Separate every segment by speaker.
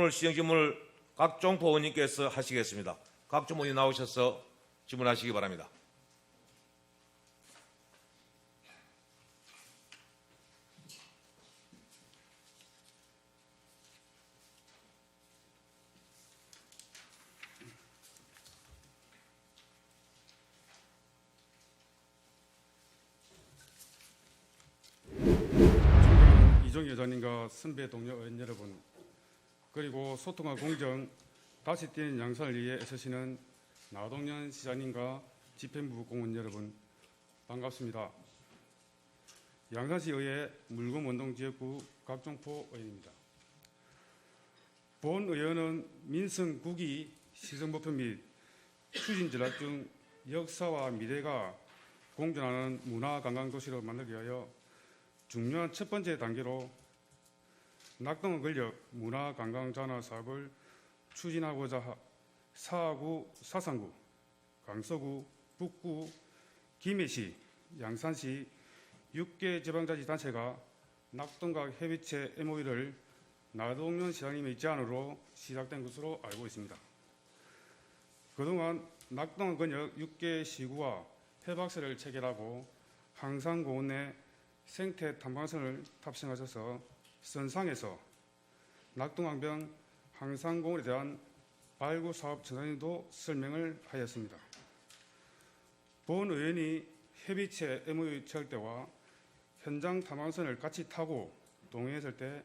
Speaker 1: 오늘 시정 질문을 각종포 의원님께서 하시겠습니다. 각종 의원이 나오셔서 질문하시기 바랍니다.
Speaker 2: 이종희 여사님과 선배 동료 의원 여러분, 그리고 소통과 공정, 다시 뛰는 양산을 위해 애쓰시는 나동현 시장님과 집행부 공무원 여러분, 반갑습니다. 양산시의회 물금운동지역구 각종포 의원입니다. 본 의원은 민선 국위 시정목표 및 추진 전략 중 역사와 미래가 공존하는 문화관광도시로 만들기 위하여 중요한 첫 번째 단계로 낙동강 권역 문화관광전화 사업을 추진하고자 사하구, 사상구, 강서구, 북구, 김해시, 양산시 6개 지방자치단체가 낙동강 협의체 MOU를 나동현 시장님의 제안으로 시작된 것으로 알고 있습니다. 그동안 낙동강 권역 6개 시구와 협약서를 체결하고 항산공원 내 생태 탐방선을 탑승하셔서 선상에서 낙동강변 항산공원에 대한 발구 사업 전환도 설명을 하였습니다. 본 의원이 협의체 MOU 체결 때와 현장 탐방선을 같이 타고 동행했을 때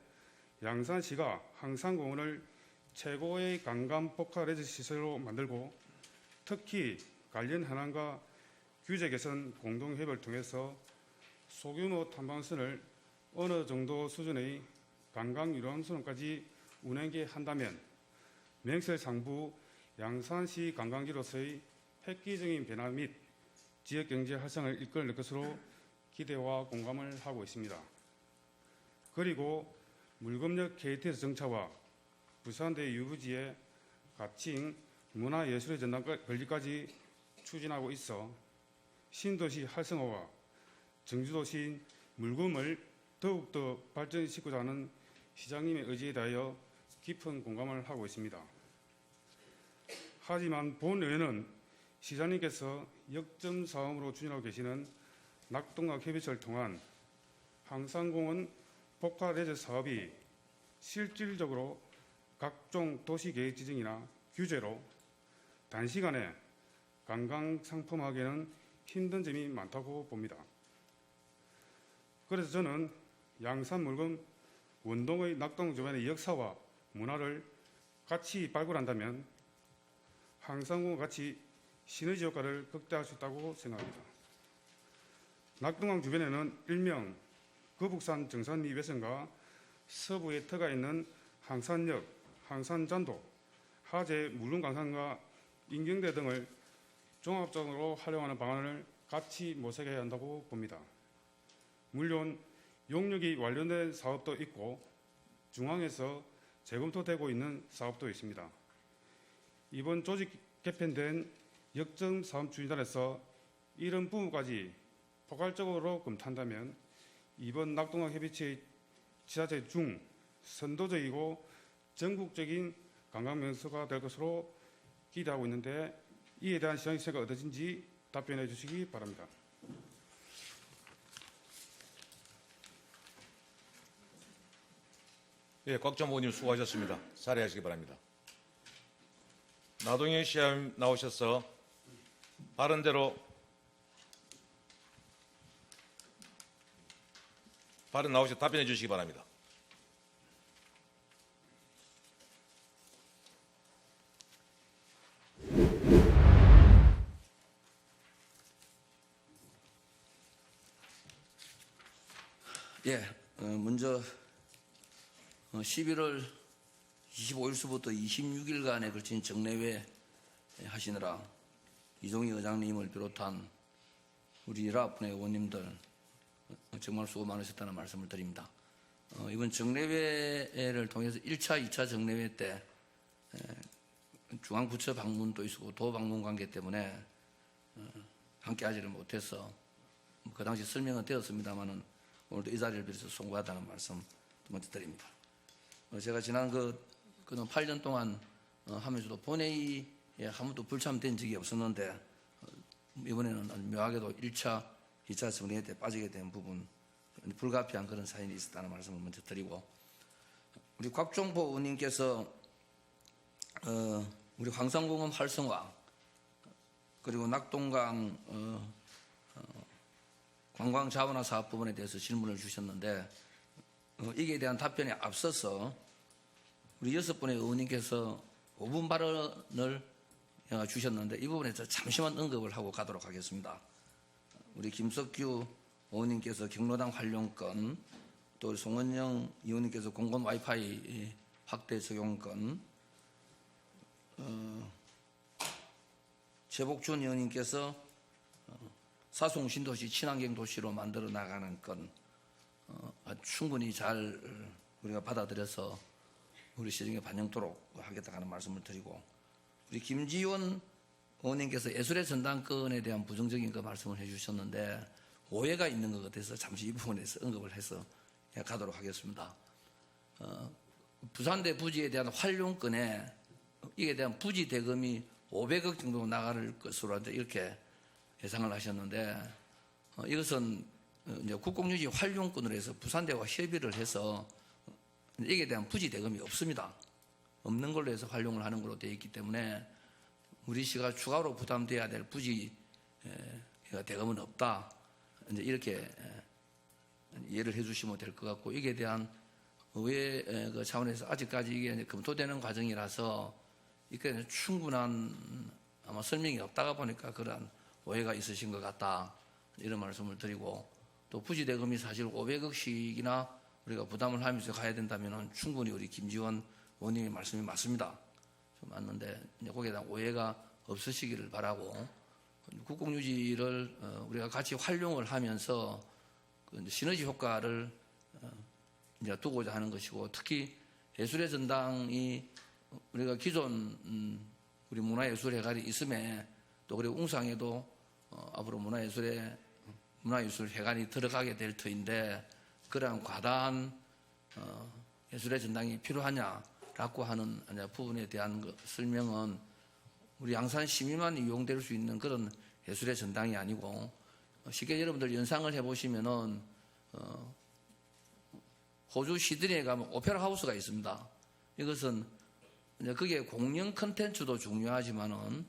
Speaker 2: 양산시가 항산공원을 최고의 관광 포카 레저 시설로 만들고 특히 관련 현안과 규제 개선 공동협의를 통해서 소규모 탐방선을 어느 정도 수준의 관광 유람선까지 운행하게 한다면 맹설상부 양산시 관광지로서의 획기적인 변화 및 지역경제 활성화를 이끌어낼 것으로 기대와 공감을 하고 있습니다. 그리고 물금역 KTX 정차와 부산대 유부지의 가칭 문화예술의 전당 건립까지 추진하고 있어 신도시 활성화와 정주도시인 물금을 더욱더 발전시키고자 하는 시장님의 의지에 대하여 깊은 공감을 하고 있습니다. 하지만 본 의원은 시장님께서 역점 사업으로 추진하고 계시는 낙동강 협의체를 통한 항산공원 포카 레저 사업이 실질적으로 각종 도시계획 지정이나 규제로 단시간에 관광 상품화하기에는 힘든 점이 많다고 봅니다. 그래서 저는 양산 물금 원동의 낙동 주변의 역사와 문화를 같이 발굴한다면 항산공원 같이 시너지 효과를 극대화할 수 있다고 생각합니다. 낙동강 주변에는 일명 거북산 정산리 외선과 서부에 터가 있는 항산역, 항산잔도, 하재 물lum강산과 인경대 등을 종합적으로 활용하는 방안을 같이 모색해야 한다고 봅니다. 물론 용역이 완료된 사업도 있고 중앙에서 재검토되고 있는 사업도 있습니다. 이번 조직 개편된 역점 사업 추진단에서 이런 부분까지 포괄적으로 검토한다면 이번 낙동강 협의체 지자체 중 선도적이고 전국적인 관광 명소가 될 것으로 기대하고 있는데 이에 대한 시장의 생각이 어떠신지 답변해 주시기 바랍니다.
Speaker 1: 예, 곽정 의원님 수고하셨습니다. 자리하시기 바랍니다. 나동현 시장 나오셔서 발언대로 발언 나오셔서 답변해 주시기 바랍니다.
Speaker 3: 예, 먼저 11월 25일서부터 26일간에 걸친 정례회 하시느라 이종희 의장님을 비롯한 우리 11분의 의원님들 정말 수고 많으셨다는 말씀을 드립니다. 이번 정례회를 통해서 1차, 2차 정례회 때 중앙부처 방문도 있었고 도 방문 관계 때문에 함께 하지를 못해서 그 당시 설명은 되었습니다만은 오늘도 이 자리를 빌어서 송구하다는 말씀 먼저 드립니다. 제가 지난 그 그동안 8년 동안 하면서도 본회의에 한 번도 불참된 적이 없었는데 이번에는 묘하게도 1차, 2차 정례 때 빠지게 된 부분, 불가피한 그런 사연이 있었다는 말씀을 먼저 드리고, 우리 곽종포 의원님께서 우리 황산공원 활성화 그리고 낙동강 관광 자원화 사업 부분에 대해서 질문을 주셨는데 이에 대한 답변에 앞서서 우리 6분의 의원님께서 5분 발언을 주셨는데 이 부분에서 잠시만 언급을 하고 가도록 하겠습니다. 우리 김석규 의원님께서 경로당 활용권, 또 송원영 의원님께서 공공 와이파이 확대 적용권, 최복준 의원님께서 사송 신도시 친환경 도시로 만들어 나가는 건 충분히 잘 우리가 받아들여서 우리 시정에 반영토록 하겠다 하는 말씀을 드리고, 우리 김지원 의원님께서 예술의 전당권에 대한 부정적인 그 말씀을 해주셨는데 오해가 있는 것 같아서 잠시 이 부분에서 언급을 해서 가도록 하겠습니다. 부산대 부지에 대한 활용권에 이에 대한 부지 대금이 500억 정도 나갈 것으로 이렇게 예상을 하셨는데 이것은 이제 국공유지 활용권으로 해서 부산대와 협의를 해서 이에 대한 부지 대금이 없습니다. 없는 걸로 해서 활용을 하는 걸로 되어 있기 때문에 우리 시가 추가로 부담돼야 될 부지 대금은 없다. 이제 이렇게 이해를 해주시면 될 것 같고, 이게 대한 의회 그 차원에서 아직까지 이게 검토되는 과정이라서 이게 충분한 아마 설명이 없다가 보니까 그러한 오해가 있으신 것 같다, 이런 말씀을 드리고, 또 부지 대금이 사실 500억씩이나 우리가 부담을 하면서 가야 된다면 충분히 우리 김지원 의원님의 말씀이 맞습니다. 맞는데 거기에 대한 오해가 없으시기를 바라고, 국공유지를 우리가 같이 활용을 하면서 시너지 효과를 이제 두고자 하는 것이고, 특히 예술의 전당이 우리가 기존 우리 문화예술회관이 있음에 또 그리고 웅상에도 앞으로 문화예술회관이 들어가게 될 터인데 그러한 과다한 예술의 전당이 필요하냐라고 하는 부분에 대한 설명은 우리 양산 시민만 이용될 수 있는 그런 예술의 전당이 아니고, 쉽게 여러분들 연상을 해보시면은 호주 시드니에 가면 오페라 하우스가 있습니다. 이것은 이제 그게 공연 컨텐츠도 중요하지만은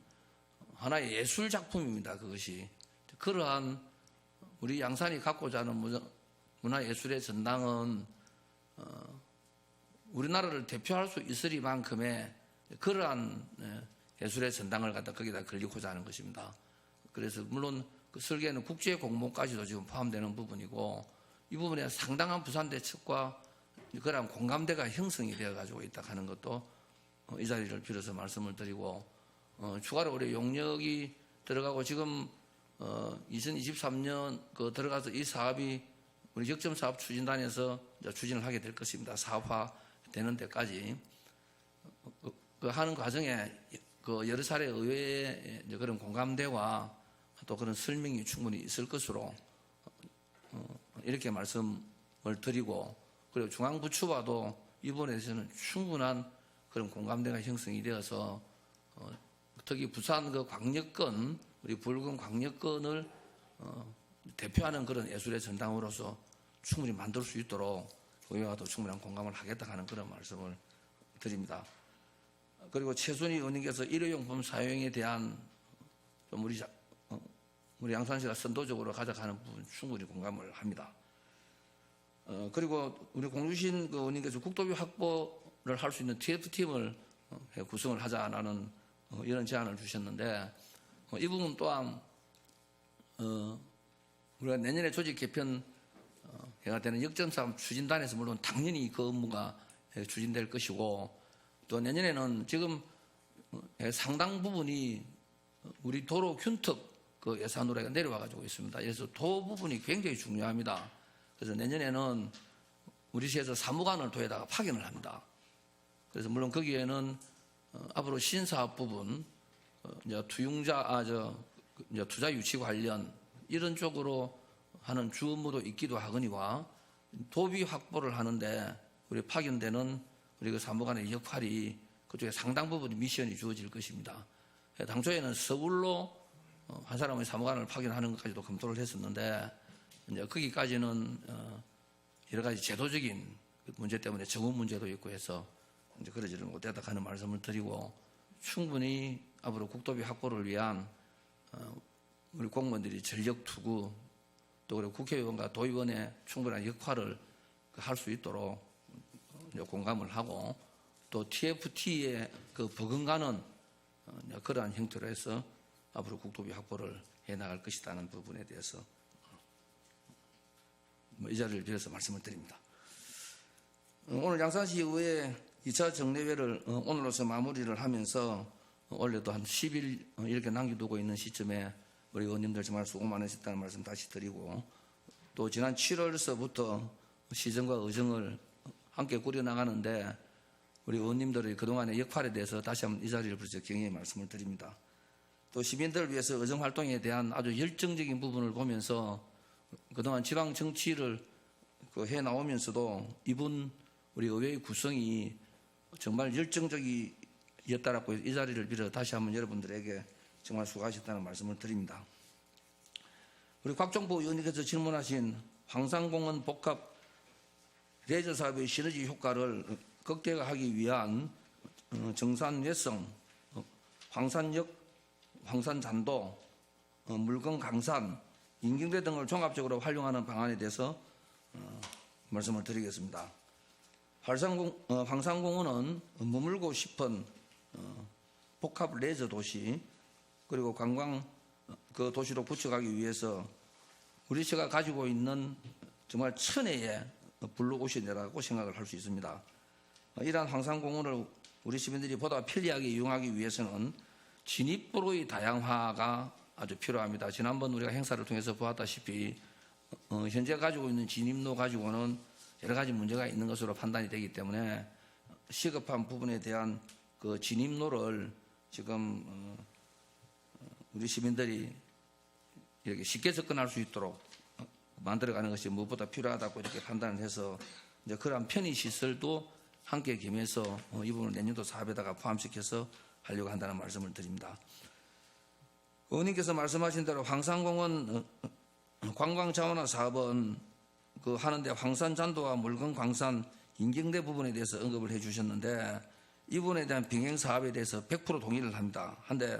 Speaker 3: 하나의 예술 작품입니다. 그것이 그러한 우리 양산이 갖고자 하는 문화예술의 전당은 우리나라를 대표할 수 있으리만큼의 그러한 예술의 전당을 갖다 거기다 걸리고자 하는 것입니다. 그래서 물론 그 설계는 국제 공모까지도 지금 포함되는 부분이고, 이 부분에 상당한 부산대 측과 그러한 공감대가 형성이 되어 가지고 있다 하는 것도 이 자리를 빌어서 말씀을 드리고, 추가로 우리 용역이 들어가고 지금 2023년 그 들어가서 이 사업이 우리 역점 사업 추진단에서 추진을 하게 될 것입니다. 사업화 되는 데까지 그 하는 과정에 그 여러 차례 의회의 그런 공감대와 또 그런 설명이 충분히 있을 것으로 이렇게 말씀을 드리고, 그리고 중앙부처와도 이 부분에 대해서는 충분한 그런 공감대가 형성이 되어서 특히 부산 그 광역권, 우리 붉은 광역권을 대표하는 그런 예술의 전당으로서 충분히 만들 수 있도록 의회와도 충분한 공감을 하겠다 하는 그런 말씀을 드립니다. 그리고 최순희 의원님께서 일회용품 사용에 대한 좀 우리 양산시가 선도적으로 가져가는 부분 충분히 공감을 합니다. 그리고 우리 공주신 의원님께서 국도비 확보를 할 수 있는 TF팀을 구성을 하자라는 이런 제안을 주셨는데, 이 부분 또한 우리가 내년에 조직 개편가 되는 역점사업 추진단에서 물론 당연히 그 업무가 추진될 것이고, 또 내년에는 지금 상당 부분이 우리 도로 균특 그 예산으로 내려와 가지고 있습니다. 그래서 도 부분이 굉장히 중요합니다. 그래서 내년에는 우리 시에서 사무관을 도에다가 파견을 합니다. 그래서 물론 거기에는 앞으로 신사업 부분, 이제 이제 투자 유치 관련 이런 쪽으로 하는 주 업무도 있기도 하거니와 도비 확보를 하는데 우리 파견되는 우리 그 사무관의 역할이 그쪽에 상당 부분 미션이 주어질 것입니다. 당초에는 서울로 한 사람의 사무관을 파견하는 것까지도 검토를 했었는데 이제 거기까지는 여러 가지 제도적인 문제 때문에 정원 문제도 있고 해서 이제 그러지를 못했다 하는 말씀을 드리고 충분히 앞으로 국도비 확보를 위한 우리 공무원들이 전력 투구 또 그리고 국회의원과 도의원의 충분한 역할을 할 수 있도록 공감을 하고 또 TFT에 그 버금가는 그러한 형태로 해서 앞으로 국토비 확보를 해나갈 것이라는 부분에 대해서 이 자리를 빌어서 말씀을 드립니다. 오늘 양산시의회 2차 정례회를 오늘로서 마무리를 하면서 원래도 한 10일 이렇게 남겨두고 있는 시점에 우리 의원님들 정말 수고 많으셨다는 말씀 다시 드리고 또 지난 7월서부터 시정과 의정을 함께 꾸려나가는데 우리 의원님들의 그동안의 역할에 대해서 다시 한번 이 자리를 빌어서 경의의 말씀을 드립니다. 또 시민들을 위해서 의정활동에 대한 아주 열정적인 부분을 보면서 그동안 지방 정치를 해나오면서도 이번 우리 의회의 구성이 정말 열정적이었다라고 이 자리를 빌어 다시 한번 여러분들에게 정말 수고하셨다는 말씀을 드립니다. 우리 곽정보 의원님께서 질문하신 황산공원 복합 레저 사업의 시너지 효과를 극대화하기 위한 정산외성, 황산역, 황산잔도, 물건강산, 인경대 등을 종합적으로 활용하는 방안에 대해서 말씀을 드리겠습니다. 황산공원은 머물고 싶은 복합 레저 도시 그리고 관광 그 도시로 붙여가기 위해서 우리 시가 가지고 있는 정말 천혜의 블루오션이라고 생각을 할 수 있습니다. 이러한 황산공원을 우리 시민들이 보다 편리하게 이용하기 위해서는 진입도로의 다양화가 아주 필요합니다. 지난번 우리가 행사를 통해서 보았다시피 현재 가지고 있는 진입로 가지고는 여러 가지 문제가 있는 것으로 판단이 되기 때문에 시급한 부분에 대한 그 진입로를 지금 우리 시민들이 이렇게 쉽게 접근할 수 있도록 만들어가는 것이 무엇보다 필요하다고 이렇게 판단을 해서 이제 그러한 편의 시설도 함께 겸해서 이 부분을 내년도 사업에다가 포함시켜서 하려고 한다는 말씀을 드립니다. 의원님께서 말씀하신 대로 황산공원 관광자원화 사업은 그 하는데 황산잔도와 물건광산 인경대 부분에 대해서 언급을 해주셨는데 이 부분에 대한 병행 사업에 대해서 100% 동의를 합니다. 한데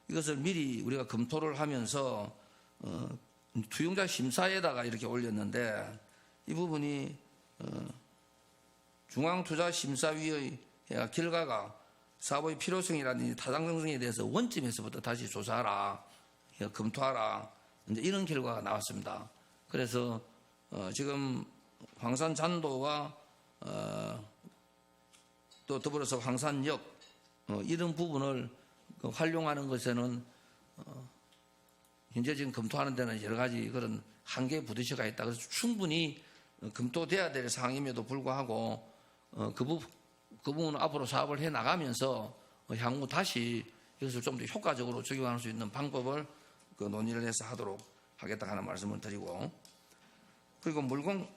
Speaker 3: 이것을 미리 우리가 검토를 하면서 투용자 심사에다가 이렇게 올렸는데 이 부분이 중앙투자심사위의 결과가 사업의 필요성이라든지 타당성에 대해서 원점에서부터 다시 조사하라, 검토하라 이제 이런 결과가 나왔습니다. 그래서 지금 황산잔도와 또 더불어서 황산역 이런 부분을 활용하는 것에는 현재 지금 검토하는 데는 여러 가지 그런 한계 부딪혀가 있다. 그래서 충분히 검토돼야 될 사항임에도 불구하고 그 부분은 앞으로 사업을 해 나가면서 향후 다시 이것을 좀 더 효과적으로 적용할 수 있는 방법을 논의를 해서 하도록 하겠다 하는 말씀을 드리고 그리고 물건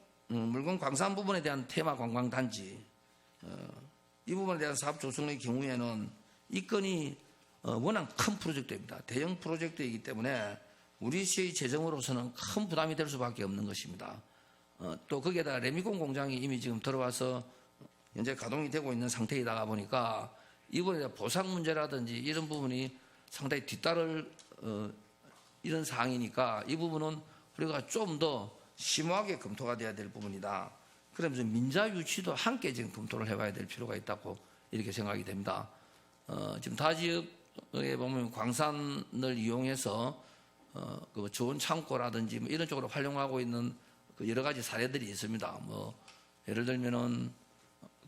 Speaker 3: 광산 부분에 대한 테마 관광단지 이 부분에 대한 사업 조성의 경우에는 이 건이 워낙 큰 프로젝트입니다. 대형 프로젝트이기 때문에 우리 시의 재정으로서는 큰 부담이 될 수밖에 없는 것입니다. 또 거기에다가 레미콘 공장이 이미 지금 들어와서 현재 가동이 되고 있는 상태이다 보니까 이번에 대한 보상 문제라든지 이런 부분이 상당히 뒤따를 이런 사항이니까 이 부분은 우리가 좀 더 심오하게 검토가 돼야 될 부분이다. 그러면서 민자 유치도 함께 지금 검토를 해봐야 될 필요가 있다고 이렇게 생각이 됩니다. 지금 타 지역에 보면 광산을 이용해서 그 좋은 창고라든지 뭐 이런 쪽으로 활용하고 있는 그 여러 가지 사례들이 있습니다. 뭐 예를 들면은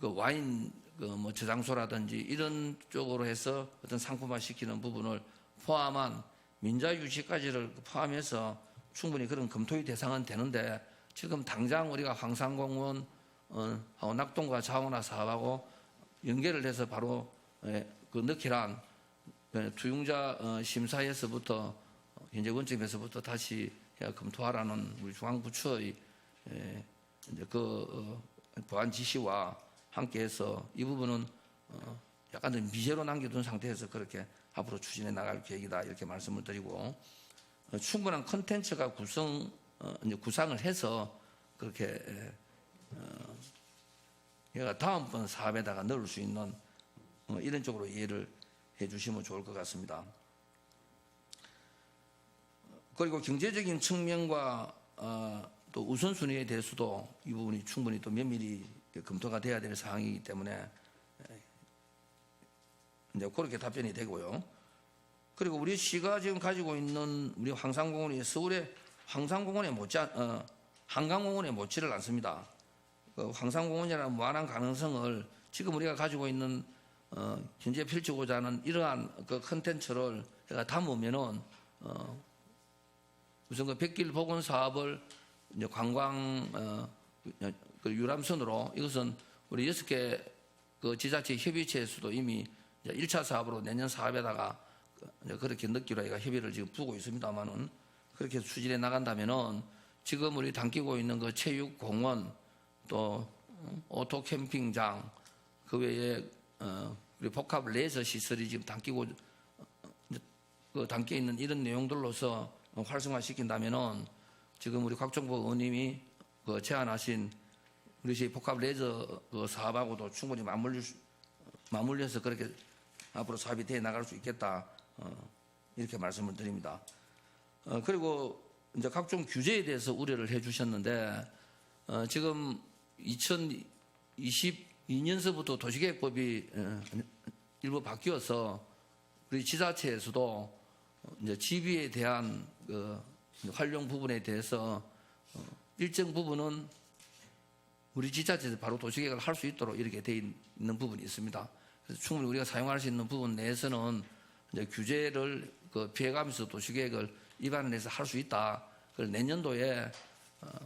Speaker 3: 그 와인 그 뭐 저장소라든지 이런 쪽으로 해서 어떤 상품화 시키는 부분을 포함한 민자 유치까지를 포함해서 충분히 그런 검토의 대상은 되는데 지금 당장 우리가 황산공원 낙동과 자원화 사업하고 연계를 해서 바로 그 넣기란 투용자 심사에서부터 현재 원점에서부터 다시 검토하라는 우리 중앙부처의 이제 그 보안 지시와 함께해서 이 부분은 약간 좀 미제로 남겨둔 상태에서 그렇게 앞으로 추진해 나갈 계획이다 이렇게 말씀을 드리고 충분한 컨텐츠가 이제 구상을 해서 그렇게 얘가 다음번 사업에다가 넣을 수 있는 이런 쪽으로 이해를 해주시면 좋을 것 같습니다. 그리고 경제적인 측면과 또 우선순위에 대해서도 이 부분이 충분히 또 면밀히 검토가 돼야 될 사항이기 때문에 이제 그렇게 답변이 되고요. 그리고 우리 시가 지금 가지고 있는 우리 황산공원이 서울의 황산공원에 한강공원에 못지를 않습니다. 그 황산공원이라는 무한한 가능성을 지금 우리가 가지고 있는 현재 펼치고자 하는 이러한 그 컨텐츠를 담으면은 우선 그 백길 복원 사업을 이제 관광 그 유람선으로 이것은 우리 6개 그 지자체 협의체에서도 이미 1차 사업으로 내년 사업에다가 그렇게 넣기로 해가 협의를 지금 두고 있습니다만은 그렇게 추진해 나간다면은 지금 우리 담기고 있는 그 체육공원 또 오토 캠핑장 그 외에 우리 복합 레저 시설이 지금 담기고 담겨 있는 이런 내용들로서 활성화시킨다면은 지금 우리 곽정보 의원님이 그 제안하신 우리 복합 레저 그 사업하고도 충분히 맞물려서 그렇게 앞으로 사업이 돼 나갈 수 있겠다 이렇게 말씀을 드립니다. 그리고 이제 각종 규제에 대해서 우려를 해주셨는데 지금 2022년서부터 도시계획법이 일부 바뀌어서 우리 지자체에서도 이제 지비에 대한 그 활용 부분에 대해서 일정 부분은 우리 지자체에서 바로 도시계획을 할 수 있도록 이렇게 돼 있는 부분이 있습니다. 그래서 충분히 우리가 사용할 수 있는 부분 내에서는 이제 규제를 그 피해가면서 도시계획을 입안을 해서 할 수 있다. 그래서 내년도에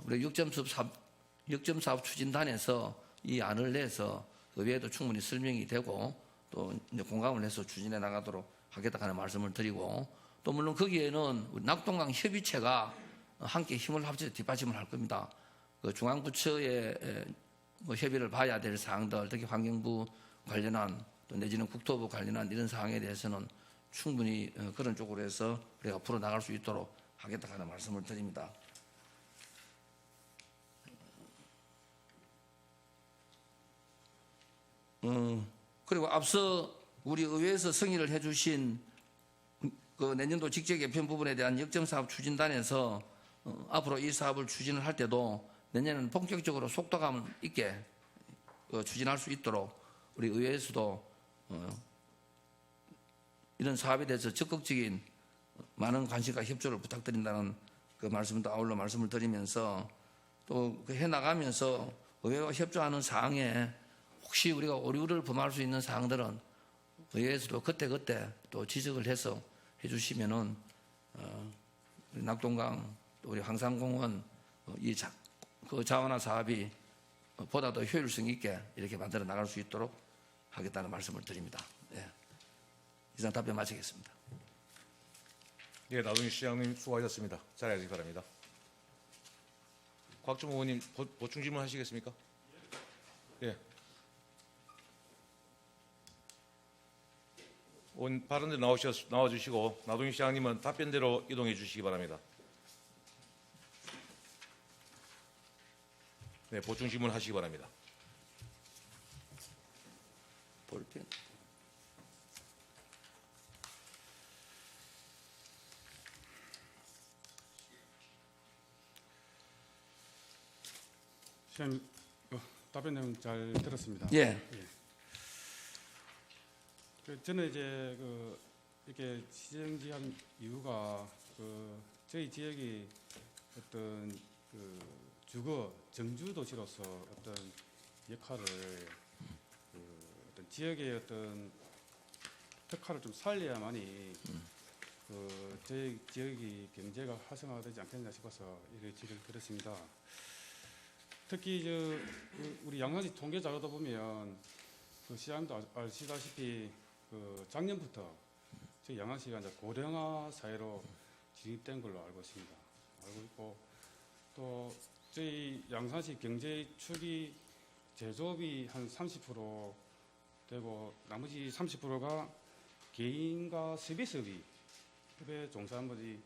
Speaker 3: 우리 6점 사업 추진단에서 이 안을 내서 그 외에도 충분히 설명이 되고 또 이제 공감을 해서 추진해 나가도록 하겠다 하는 말씀을 드리고 또 물론 거기에는 우리 낙동강 협의체가 함께 힘을 합쳐서 뒷받침을 할 겁니다. 그 중앙부처의 뭐 협의를 봐야 될 사항들, 특히 환경부 관련한 또 내지는 국토부 관련한 이런 사항에 대해서는 충분히 그런 쪽으로 해서 우리가 풀어 나갈 수 있도록 하겠다 하는 말씀을 드립니다. 그리고 앞서 우리 의회에서 승인을 해주신 그 내년도 직제 개편 부분에 대한 역점사업 추진단에서 앞으로 이 사업을 추진을 할 때도 내년에는 본격적으로 속도감 있게 추진할 수 있도록 우리 의회에서도 이런 사업에 대해서 적극적인 많은 관심과 협조를 부탁드린다는 그 말씀도 아울러 말씀을 드리면서 또 해나가면서 의회와 협조하는 사항에 혹시 우리가 오류를 범할 수 있는 사항들은 의회에서도 그때그때 또 지적을 해서 해주시면은 우리 낙동강 또 우리 황산공원 그 자원화 사업이 보다 더 효율성 있게 이렇게 만들어 나갈 수 있도록 하겠다는 말씀을 드립니다. 예. 이상 답변 마치겠습니다.
Speaker 1: 예, 나동희 시장님 수고하셨습니다. 자리하시기 바랍니다. 곽정호 의원님 보충 질문 하시겠습니까? 예. 발언대 나와주시고 나동희 시장님은 답변대로 이동해 주시기 바랍니다. 네, 보충 질문 하시기 바랍니다.
Speaker 3: 볼펜.
Speaker 2: 시장님 답변 내용 잘 들었습니다.
Speaker 3: 예.
Speaker 2: 저는 이제 이렇게 시정지한 이유가 저희 지역이 어떤 주거 정주 도시로서 어떤 역할을 어떤 지역의 어떤 특화를 좀 살려야만이 저희 지역이 경제가 활성화되지 않겠나 싶어서 이렇게 질의를 드렸습니다. 특히 우리 양산시 통계 자료다 보면 시장님도 아시다시피 작년부터 저희 양산시가 이제 고령화 사회로 진입된 걸로 알고 있습니다. 알고 있고 또 저희 양산시 경제 축이 제조업이 한 30% 되고 나머지 30%가 개인과 서비스업에 종사한 분들이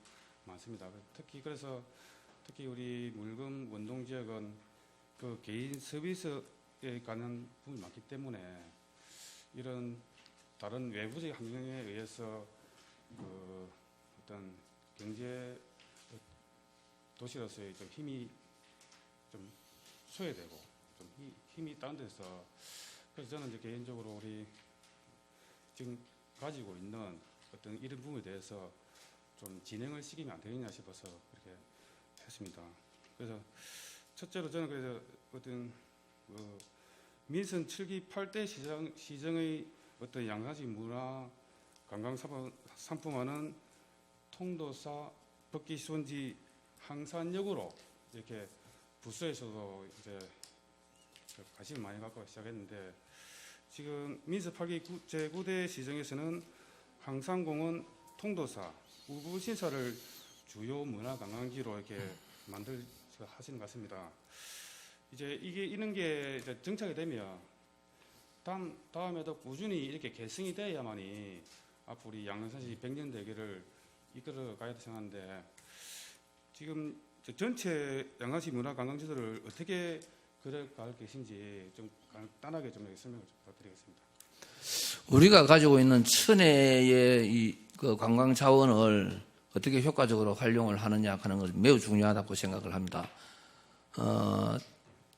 Speaker 2: 많습니다. 특히 우리 물금 원동 지역은 그 개인 서비스에 가는 부분이 많기 때문에 이런 다른 외부적 환경에 의해서 그 어떤 경제 도시로서의 좀 힘이 좀 소외되고 좀 힘이 다운돼서 그래서 저는 이제 개인적으로 우리 지금 가지고 있는 어떤 이런 부분에 대해서 좀 진행을 시키면 안 되겠냐 싶어서 그렇게 했습니다. 그래서 첫째로 저는 그래서 어떤 민선 7기 8대 시정의 어떤 양산식 문화 관광 상품화는 통도사 법기 시손지 항산역으로 이렇게 부서에서도 이제 관심을 많이 갖고 시작했는데 지금 민서 8기 제9대 시정에서는 항산공원 통도사 우부 신사를 주요 문화 관광지로 이렇게 만들 하시는 것 같습니다. 이제 이런 게 이제 정착이 되면 다음에도 꾸준히 이렇게 개성이 돼야만이 앞으로 우리 양산시 100년 대계를 이끌어 가야 생각하는데 지금 전체 양산시 문화 관광지들을 어떻게 그려갈 것인지 좀 간단하게 좀 설명을 좀 부탁드리겠습니다.
Speaker 3: 우리가 가지고 있는 천혜의 그 관광 자원을 어떻게 효과적으로 활용을 하느냐 하는 것은 매우 중요하다고 생각을 합니다.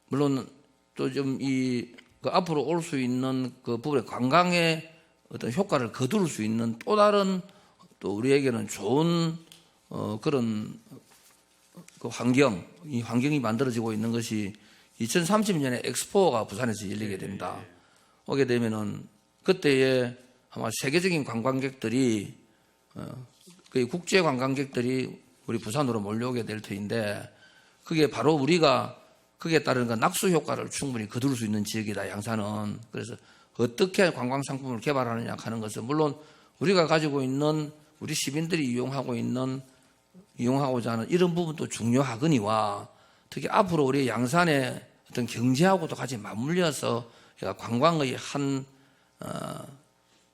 Speaker 3: 물론 또 좀 그 앞으로 올 수 있는 그 부분의 관광의 어떤 효과를 거둘 수 있는 또 다른 또 우리에게는 좋은 그런 그 이 환경이 만들어지고 있는 것이 2030년에 엑스포가 부산에서 열리게 됩니다. 오게 되면은 그때에 아마 세계적인 관광객들이 그 국제 관광객들이 우리 부산으로 몰려오게 될 터인데 그게 바로 우리가 그에 따른 그 낙수 효과를 충분히 거둘 수 있는 지역이다 양산은. 그래서 어떻게 관광 상품을 개발하느냐 하는 것은 물론 우리가 가지고 있는 우리 시민들이 이용하고자 하는 이런 부분도 중요하거니와 특히 앞으로 우리 양산의 어떤 경제하고도 같이 맞물려서 관광의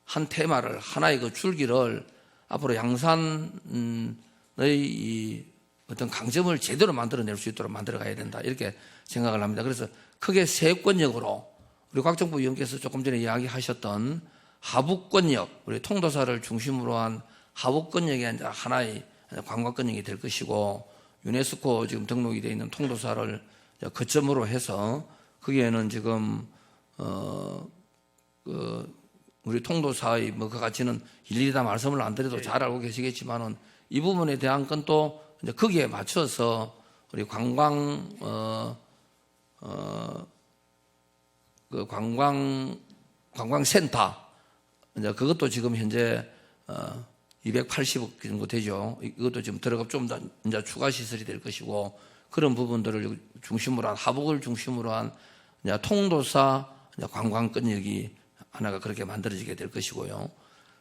Speaker 3: 한 테마를 하나의 그 줄기를 앞으로 양산의 이 어떤 강점을 제대로 만들어낼 수 있도록 만들어가야 된다 이렇게 생각을 합니다. 그래서 크게 세권역으로 우리 곽정부 의원께서 조금 전에 이야기하셨던 하북권역, 우리 통도사를 중심으로 한 하북권역이 하나의 관광권역이 될 것이고 유네스코 지금 등록이 되어 있는 통도사를 거점으로 해서 거기에는 지금 우리 통도사의 뭐 그 가치는 일일이 다 말씀을 안 드려도 잘 알고 계시겠지만은 이 부분에 대한 건 또 이제 거기에 맞춰서 우리 그 관광센터 이제 그것도 지금 현재 280억 정도 되죠. 이것도 지금 들어가 좀 더 이제 추가 시설이 될 것이고 그런 부분들을 중심으로 한 하북을 중심으로 한 이제 통도사 이제 관광권역이 하나가 그렇게 만들어지게 될 것이고요.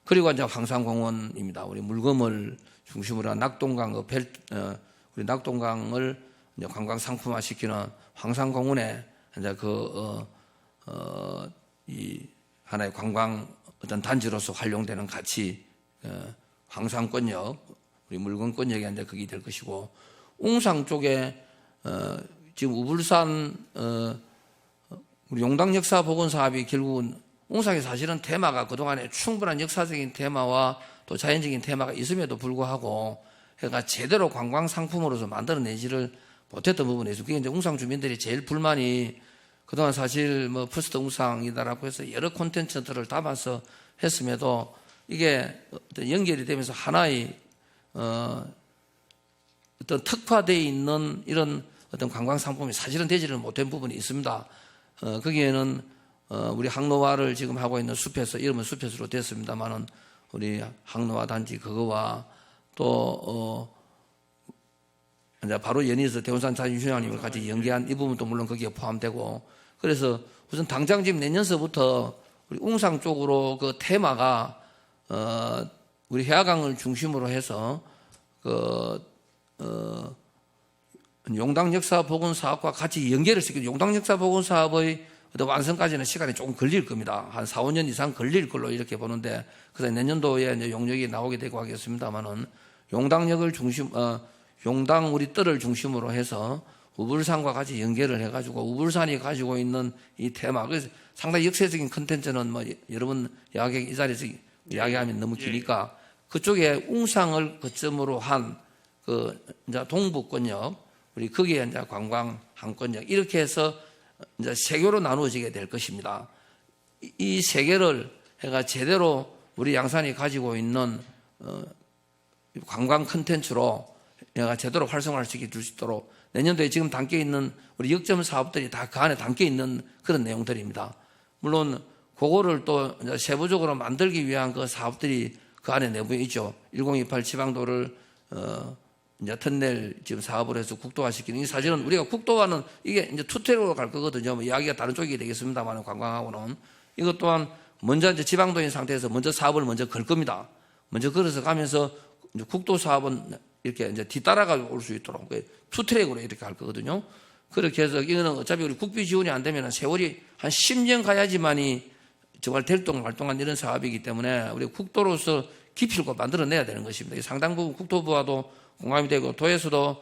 Speaker 3: 그리고 이제 황산공원입니다. 우리 물금을 중심으로 한 낙동강 우리 낙동강을 이제 관광 상품화 시키는 황산공원에 이제 이 하나의 관광 어떤 단지로서 활용되는 가치 황산권역 우리 물건권역이 이제 그게 될 것이고 웅상 쪽에 지금 우불산 우리 용당 역사 복원 사업이 결국은 웅상이 사실은 테마가 그동안에 충분한 역사적인 테마와 또 자연적인 테마가 있음에도 불구하고 그러니까 제대로 관광 상품으로서 만들어내지를 못했던 부분에 있어요. 그게 이제 웅상 주민들이 제일 불만이 그동안 사실 뭐 퍼스트 웅상이다라고 해서 여러 콘텐츠들을 담아서 했음에도 이게 어떤 연결이 되면서 하나의 어떤 특화되어 있는 이런 어떤 관광 상품이 사실은 되지를 못한 부분이 있습니다. 거기에는 우리 항로화를 지금 하고 있는 숲에서 이름은 숲에서로 됐습니다만은 우리 항로화 단지 그거와 또 이제 바로 연이어서 대운산 자연휴양림을 같이 연계한 이 부분도 물론 거기에 포함되고 그래서 우선 당장 지금 내년서부터 우리 웅상 쪽으로 그 테마가 우리 해화강을 중심으로 해서 용당 역사 복원 사업과 같이 연계를 시키는 용당 역사 복원 사업의 근데 완성까지는 시간이 조금 걸릴 겁니다. 한 4, 5년 이상 걸릴 걸로 이렇게 보는데, 그래서 내년도에 이제 용역이 나오게 되고 하겠습니다만은, 용당역을 용당 우리 뜰을 중심으로 해서 우불산과 같이 연계를 해가지고 우불산이 가지고 있는 이 테마, 그래서 상당히 역사적인 컨텐츠는 뭐 여러분 이 자리에서 이야기하면 너무 기니까 그쪽에 웅상을 거점으로 한 그 이제 동북권역, 우리 거기에 이제 관광 한권역 이렇게 해서 이제 세 개로 나누어지게 될 것입니다. 이 세 개를 해가 제대로 우리 양산이 가지고 있는 관광 컨텐츠로 내가 제대로 활성화할 수 있도록 내년도에 지금 담겨 있는 우리 역점 사업들이 다 그 안에 담겨 있는 그런 내용들입니다. 물론 그거를 또 이제 세부적으로 만들기 위한 그 사업들이 그 안에 내부에 있죠. 1028 지방도를 이제 터널 지금 사업을 해서 국도화시키는 이 사실은 우리가 국도화는 이게 이제 투트랙으로 갈 거거든요. 뭐 이야기가 다른 쪽이 되겠습니다만 관광하고는 이것 또한 먼저 이제 지방도인 상태에서 먼저 사업을 먼저 걸 겁니다. 먼저 걸어서 가면서 이제 국도 사업은 이렇게 이제 뒤따라가 올 수 있도록 투트랙으로 이렇게 할 거거든요. 그렇게 해서 이거는 어차피 우리 국비 지원이 안 되면 세월이 한 10년 가야지만이 정말 말똥한 이런 사업이기 때문에 우리 국도로서 깊이를 꼭 만들어내야 되는 것입니다. 상당 부분 국토부와도 공감이 되고 도에서도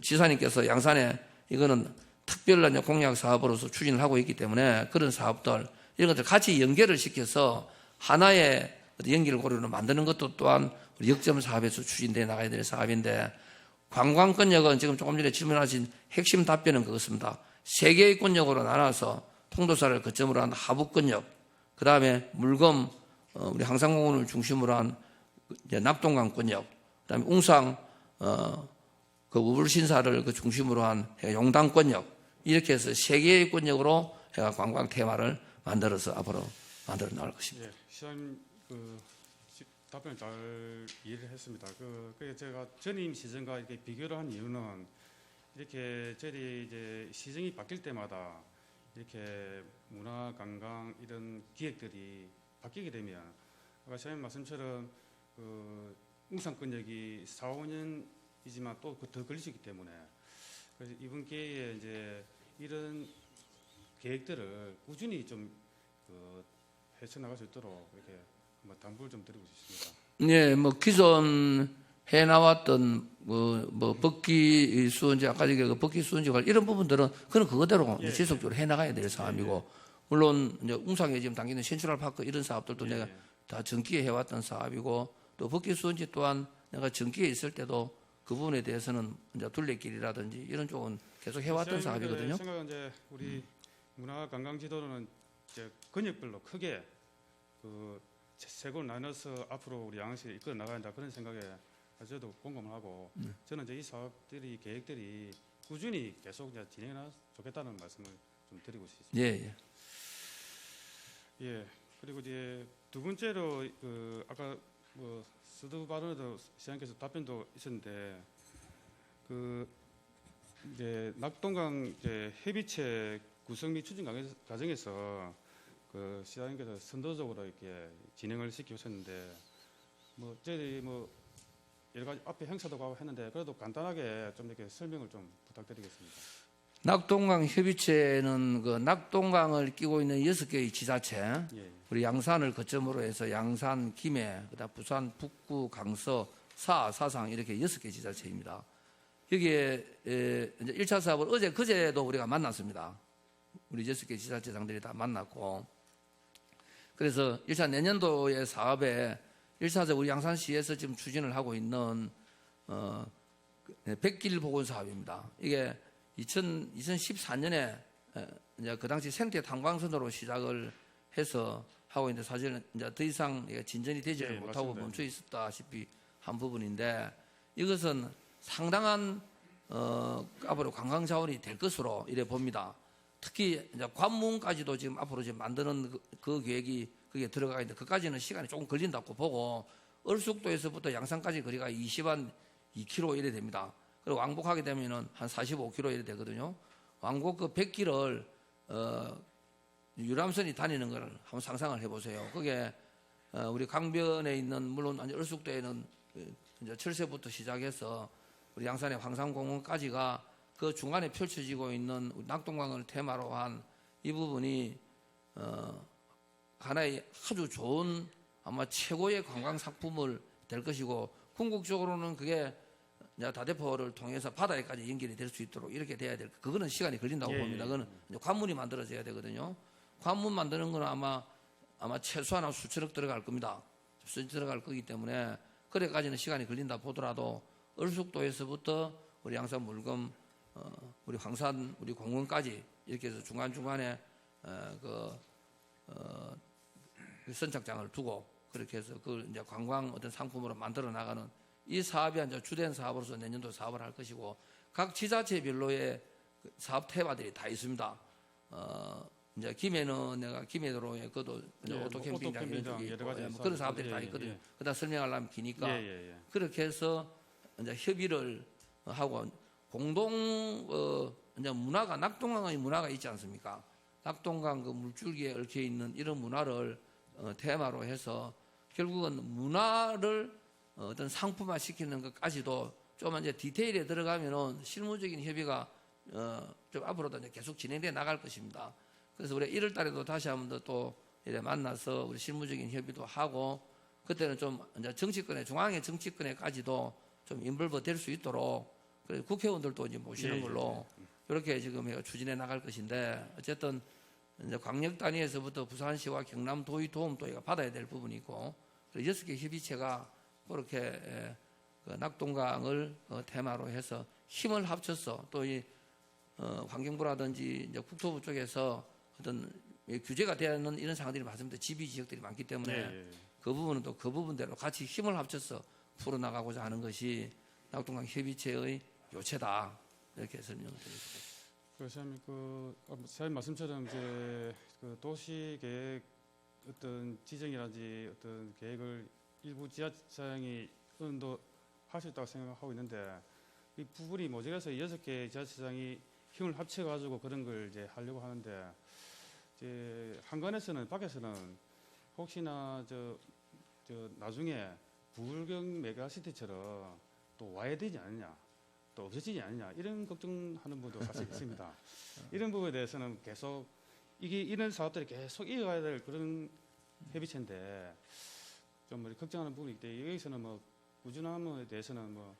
Speaker 3: 지사님께서 양산에 이거는 특별한 공약 사업으로서 추진을 하고 있기 때문에 그런 사업들 이런 것들 같이 연계를 시켜서 하나의 연결고리로 만드는 것도 또한 우리 역점 사업에서 추진되어 나가야 될 사업인데 관광권역은 지금 조금 전에 질문하신 핵심 답변은 그것입니다. 세 개의 권역으로 나눠서 통도사를 거점으로 한 하북권역, 그 다음에 물검 우리 항상공원을 중심으로 한 낙동강권역, 그 다음에 웅상 그 우불신사를 그 중심으로 한 용당권역 이렇게 해서 세 개의 권역으로 관광 테마를 만들어서 앞으로 만들어 나갈 것입니다.
Speaker 2: 예, 시장님 답변을 잘 이해를 했습니다. 그 제가 전임 시정과 이렇게 비교를 한 이유는 이렇게 저희 이제 시정이 바뀔 때마다 이렇게 문화 관광 이런 기획들이 바뀌게 되면 아까 시장님 말씀처럼 웅산권역이 4, 5년이지만 또 더 걸릴 수 있기 때문에 그래서 이번 기회에 이제 이런 계획들을 꾸준히 좀 헤쳐나갈 수 있도록 이렇게 당부를 좀 드리고 싶습니다.
Speaker 3: 네, 뭐 기존 해 나왔던 뭐 복귀 수원지 아까 그 복귀 수원지 이런 부분들은 그는 그거대로 지속적으로 해 나가야 될 사업이고 물론 이제 웅상에 지금 당기는 센트럴 파크 이런 사업들도 내가 다 전기에 해왔던 사업이고 또 복귀 수원지 또한 내가 전기에 있을 때도 그 부분에 대해서는 이제 둘레길이라든지 이런 쪽은 계속 해왔던 사업이거든요.
Speaker 2: 생각은 이제 우리 문화관광지도로는 이제 권역별로 크게 세 곳 나눠서 앞으로 우리 양양시를 이끌어 나가야 한다 그런 생각에 저도 공감을 하고 저는 이제 이 사업들이 계획들이 꾸준히 계속 이제 진행해나 좋겠다는 말씀을 좀 드리고 싶습니다.
Speaker 3: 예.
Speaker 2: 예. 그리고 이제 두 번째로 아까 서두 발언에도 시장님께서 답변도 있었는데 이제 낙동강 이제 해비체 구성 및 추진 과정에서 시장님께서 선도적으로 이렇게 진행을 시키셨는데 저희 여러 가지 앞에 행사도 가고 했는데 그래도 간단하게 좀 이렇게 설명을 좀 부탁드리겠습니다.
Speaker 3: 낙동강 협의체는 그 낙동강을 끼고 있는 6개의 지자체, 우리 양산을 거점으로 해서 양산, 김해, 그다음 부산, 북구, 강서, 사상 이렇게 6개 지자체입니다. 여기에 이제 1차 사업을 그제도 우리가 만났습니다. 우리 6개 지자체장들이 다 만났고 그래서 1차 내년도의 사업에 1차적 우리 양산시에서 지금 추진을 하고 있는 백길 복원 사업입니다. 이게 2014년에 이제 그 당시 생태 탄광선으로 시작을 해서 하고 있는데 사실은 이제 더 이상 진전이 되지를 못하고
Speaker 2: 맞습니다.
Speaker 3: 멈춰 있었다시피 한 부분인데 이것은 상당한 앞으로 관광 자원이 될 것으로 이래 봅니다. 특히 이제 관문까지도 지금 앞으로 지금 만드는 그 계획이 그게 들어가 있는데 그까지는 시간이 조금 걸린다고 보고 얼숙도에서부터 양산까지 거리가 22km 이래 됩니다. 그리고 왕복하게 되면은 한 45km 이래 되거든요. 왕복 그 100km를 유람선이 다니는 걸 한번 상상을 해보세요. 그게 우리 강변에 있는 물론 얼숙도에는 이제 철새부터 시작해서 우리 양산의 황산공원까지가 그 중간에 펼쳐지고 있는 낙동강을 테마로 한 이 부분이 하나의 아주 좋은 아마 최고의 관광 상품을 될 것이고 궁극적으로는 그게 이제 다대포를 통해서 바다에까지 연결이 될 수 있도록 이렇게 돼야 될 그거는 시간이 걸린다고
Speaker 2: 예,
Speaker 3: 봅니다.
Speaker 2: 예.
Speaker 3: 그거는 이제 관문이 만들어져야 되거든요. 관문 만드는 거는 아마 최소한 한 수천억 들어갈 겁니다. 수천 들어갈 거기 때문에 그래까지는 시간이 걸린다 보더라도 얼숙도에서부터 우리 양산 물금 우리 황산 우리 공원까지 이렇게 해서 중간 중간에 그 선착장을 두고 그렇게 해서 그걸 이제 관광 어떤 상품으로 만들어 나가는 이 사업이 이제 주된 사업으로서 내년도 사업을 할 것이고 각 지자체별로의 그 사업 테마들이 다 있습니다. 이제 김해는 내가 김해도로에 그도
Speaker 2: 예,
Speaker 3: 오토 캠핑장 이런
Speaker 2: 오토
Speaker 3: 쪽이
Speaker 2: 캠핑장
Speaker 3: 있고
Speaker 2: 여러 가지
Speaker 3: 뭐 그런 사업들이
Speaker 2: 예,
Speaker 3: 다
Speaker 2: 예,
Speaker 3: 있거든요.
Speaker 2: 예.
Speaker 3: 그다 설명하려면 기니까
Speaker 2: 예.
Speaker 3: 그렇게 해서 이제 협의를 하고 공동 이제 문화가 낙동강의 문화가 있지 않습니까? 낙동강 그 물줄기에 얽혀 있는 이런 문화를 테마로 해서 결국은 문화를 어떤 상품화 시키는 것까지도 좀 이제 디테일에 들어가면은 실무적인 협의가 좀 앞으로도 이제 계속 진행돼 나갈 것입니다. 그래서 우리 1월 달에도 다시 한번 또 이래 만나서 우리 실무적인 협의도 하고 그때는 좀 이제 정치권에 중앙의 정치권에까지도 좀 인볼브 될 수 있도록 그래서 국회의원들도 이제 모시는 걸로 이렇게 지금 추진해 나갈 것인데 어쨌든 이제 광역 단위에서부터 부산시와 경남도의 도움도 받아야 될 부분이 있고 그리고 6개 협의체가 그렇게 그 낙동강을 테마로 해서 힘을 합쳐서 또 이 환경부라든지 이제 국토부 쪽에서 어떤 규제가 되는 이런 상황들이 많습니다. 지비 지역들이 많기 때문에
Speaker 2: 예.
Speaker 3: 그 부분은 또 그 부분대로 같이 힘을 합쳐서 풀어나가고자 하는 것이 낙동강 협의체의 요체다 이렇게 설명을 드리겠습니다.
Speaker 2: 그래서 사장님 말씀처럼 이제 그 도시 계획 어떤 지정이라든지 어떤 계획을 일부 지자체장이 어느 정도 할 수 있다고 생각하고 있는데 이 부분이 모자라서 6개 지자체장이 힘을 합쳐가지고 그런 걸 이제 하려고 하는데 이제 한간에서는 밖에서는 혹시나 저 나중에 부울경 메가시티처럼 또 와야 되지 않느냐 또 없어지지 않느냐 이런 걱정하는 분도 사실 있습니다. 이런 부분에 대해서는 계속 이런 사업들이 계속 이어가야 될 그런 협의체인데 좀 걱정하는 부분이 있대. 여기서는 뭐 꾸준함에 대해서는 뭐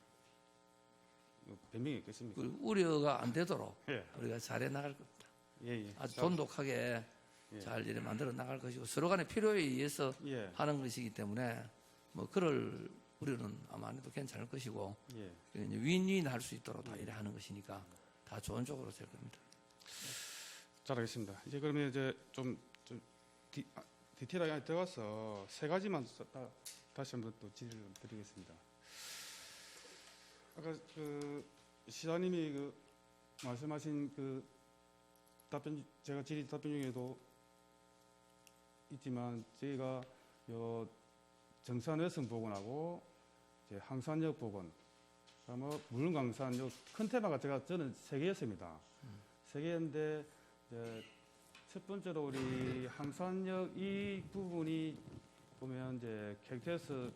Speaker 2: 변명이 있겠습니까?
Speaker 3: 그 우려가 안 되도록
Speaker 2: 예.
Speaker 3: 우리가 잘해 나갈 겁니다.
Speaker 2: 예.
Speaker 3: 아주 돈독하게
Speaker 2: 예.
Speaker 3: 잘 이래 만들어 나갈 것이고 서로 간의 필요에 의해서
Speaker 2: 예.
Speaker 3: 하는 것이기 때문에 뭐 그럴 우려는 아마 안 해도 괜찮을 것이고
Speaker 2: 예.
Speaker 3: 이제 윈윈 할 수 있도록 다 이래 하는 것이니까 다 좋은 쪽으로 될 겁니다.
Speaker 2: 잘 알겠습니다. 이제 그러면 이제 좀 디테일하게 들어가서 세 가지만 다시 한번 또 질의를 드리겠습니다. 아까 그 시장님이 그 말씀하신 그 답변 제가 질의 답변 중에도 있지만 저희가 요 정산외선 복원하고 이제 항산역 복원, 그다음에 물강산 요 큰 테마가 저는 세 개였습니다. 세 개인데 이제 첫 번째로 우리 항산역 이 부분이 보면 이제 KTX